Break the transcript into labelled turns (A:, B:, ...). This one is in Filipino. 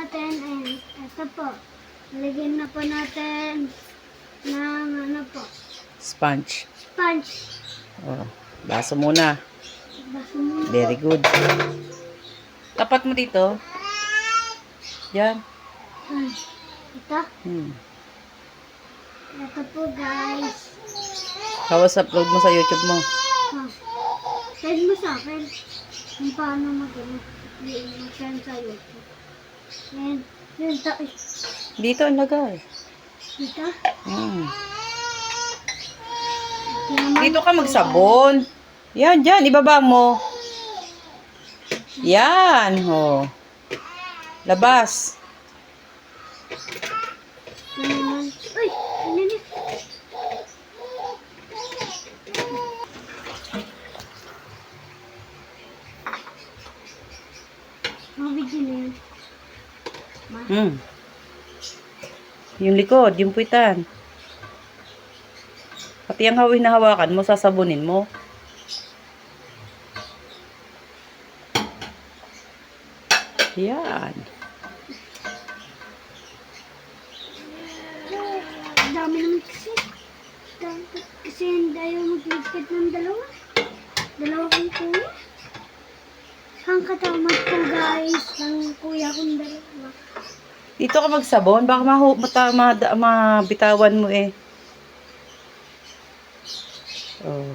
A: natin, ayan, ito po. Lagyan na po natin ng ano po,
B: Sponge.
A: sponge.
B: Oh, baso muna.
A: Baso mo.
B: Very good. Tapat mo dito. Yan.
A: Ito. Ito po guys.
B: Tapos upload mo sa YouTube mo.
A: Send mo sa akin kung paano mag-send sa YouTube. And yun,
B: Dito ang lagay.
A: dito.
B: Dito ka magsabon. Yan, dyan. Ibaba mo. Yan. Oh. Labas.
A: Uy, ano na? Mabigyan na yun.
B: Yung likod, yung puwitan. Pati ang hawin na hawakan mo, sasabunin mo. Yan.
A: Dami naman kasi. Kasi hindi ayaw magligpit ng dalawa. Dalawa kong kuya. Saan katamad ko guys? Ang kuya kong dalawa.
B: Dito ka magsabon, baka mabitawan mo eh. Oh.